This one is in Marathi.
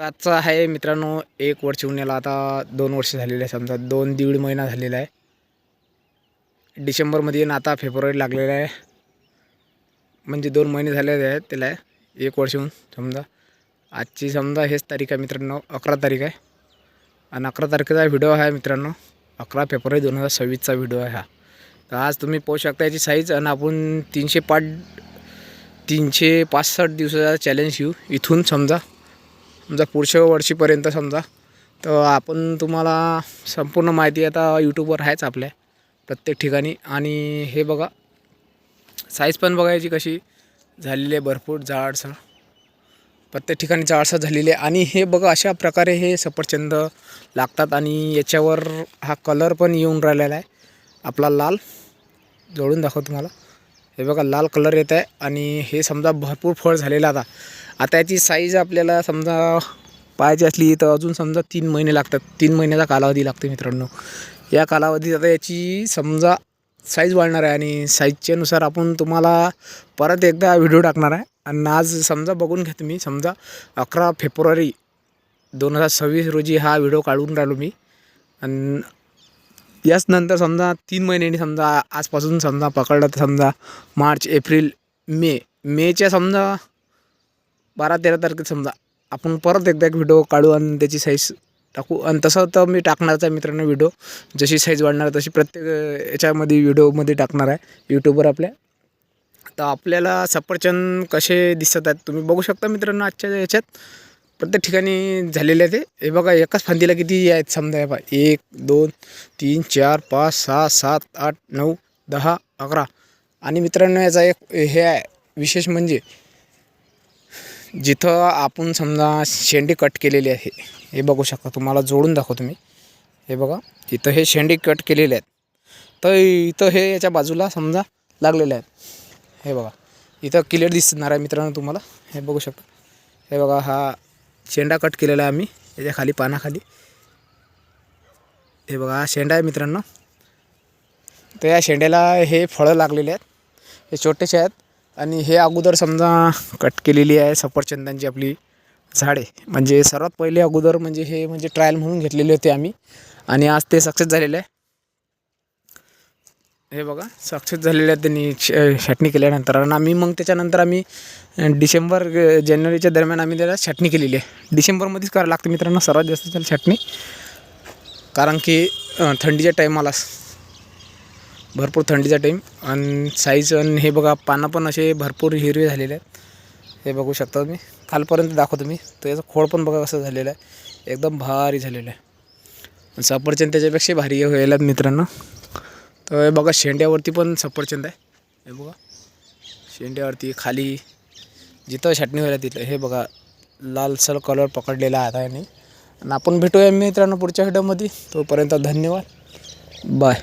आजचा आहे मित्रांनो 1 वर्ष उन्हाला आता 2 वर्ष झालेले आहे, समजा 2-1.5 महिना झालेला आहे. डिसेंबरमध्ये आणि आता फेब्रुवारी लागलेला आहे, म्हणजे 2 महिने झालेले आहेत त्याला. 1 वर्ष होऊन समजा आजची समजा हेच तारीख आहे मित्रांनो, 11 तारीख आहे. आणि 11 तारखेचा व्हिडिओ आहे मित्रांनो, 11 फेब्रुवारी 2026चा व्हिडिओ आहे हा. तर आज तुम्ही पाहू शकता याची साईज. आणि आपण 365 दिवसाचा चॅलेंज घेऊ इथून समजा पुढच्या वर्षीपर्यंत समजा. तर आपण तुम्हाला संपूर्ण माहिती आता यूट्यूबवर आहेच आपल्या प्रत्येक ठिकाणी. आणि हे बघा साईज पण बघायची कशी झालेली आहे, भरपूर जाडसर प्रत्येक ठिकाणी जाडसर झालेली आहे. आणि हे बघा अशा प्रकारे हे सफरचंद लागतात. आणि याच्यावर हा कलर पण येऊन राहिलेला आहे आपला लाल. जोडून दाखव तुम्हाला, हे बघा लाल कलर येत आहे. आणि हे समजा भरपूर फळ झालेलं. आता याची साईज आपल्याला समजा पाहिजे असली तर अजून समजा 3 महिने लागतात. 3 महिन्याचा कालावधी लागते मित्रांनो. या कालावधीत आता याची समजा साईज वाढणार आहे. आणि साईजच्यानुसार आपण तुम्हाला परत एकदा व्हिडिओ टाकणार आहे. आणि आज समजा बघून घ्या तुम्ही, समजा 11 फेब्रुवारी 2026 रोजी हा व्हिडिओ काढून राहिलो मी. आणि याच नंतर समजा 3 महिन्यांनी समजा आजपासून समजा पकडलं तर समजा मार्च, एप्रिल, मेच्या समजा 12-13 तारखेत समजा आपण परत एकदा एक व्हिडिओ काढू आणि त्याची साईज टाकू. आणि तसं तर मी टाकणारच आहे मित्रांनो व्हिडिओ. जशी साईज वाढणार तशी प्रत्येक याच्यामध्ये व्हिडिओमध्ये टाकणार आहे यूट्यूबवर आपल्या. तर आपल्याला सफरचंद कसे दिसत आहेत तुम्ही बघू शकता मित्रांनो. आजच्या याच्यात प्रत्येक ठिकाणी झालेले आहे ते. हे बघा एकाच फांदीला किती आहेत समजा, हे बघा 1 2 3 4 5 6 7 8 9 10 11. आणि मित्रांनो याचा एक हे आहे विशेष, म्हणजे जिथं आपण समजा शेंडी कट केलेली आहे, हे बघू शकता. तुम्हाला जोडून दाखवतो मी. हे बघा इथं हे शेंडी कट केलेले आहेत. तर इथं हे याच्या बाजूला समजा लागलेले आहेत. हे बघा इथं क्लिअर दिसणार आहे मित्रांनो तुम्हाला. हे बघू शकता. हे बघा हा शेंडा कट केलेला आहे आम्ही याच्या खाली, पानाखाली. हे बघा हा शेंडा आहे मित्रांनो. तर या शेंड्याला हे फळं लागलेले आहेत, हे छोटेसे आहेत. आणि हे अगोदर समजा कट केलेली आहे सफरचंदांची आपली झाडे. म्हणजे सर्वात पहिले अगोदर म्हणजे हे म्हणजे ट्रायल म्हणून घेतलेले होते आम्ही. आणि आज ते सक्सेस झालेलं आहे. हे बघा सक्सेस झालेलं आहे त्यांनी छाटणी केल्यानंतर. आणि आम्ही मग त्याच्यानंतर आम्ही डिसेंबर जानेवारीच्या दरम्यान आम्ही त्याला छाटणी केलेली आहे. डिसेंबरमध्येच करावं लागते मित्रांनो सर्वात जास्त त्याला छाटणी, कारण की थंडीच्या टाईमाला भरपूर थंडीचा टाईम. आणि साईज आणि हे बघा पानं पण असे भरपूर हिरवे झालेले आहेत. हे बघू शकता तुम्ही, खालपर्यंत दाखवतो मी. तर याचं खोड पण बघा कसं झालेलं आहे, एकदम भारी झालेलं आहे. सफरचंद त्याच्यापेक्षा भारी व्हायला मित्रांनो. तर हे बघा शेंड्यावरती पण सफरचंद आहे. हे बघा शेंड्यावरती खाली जिथं छाटणी व्हायला तिथं हे बघा लालसर कलर पकडलेला आहे आता याने. आणि आपण भेटूया मित्रांनो पुढच्या व्हिडिओमध्ये. तोपर्यंत धन्यवाद, बाय.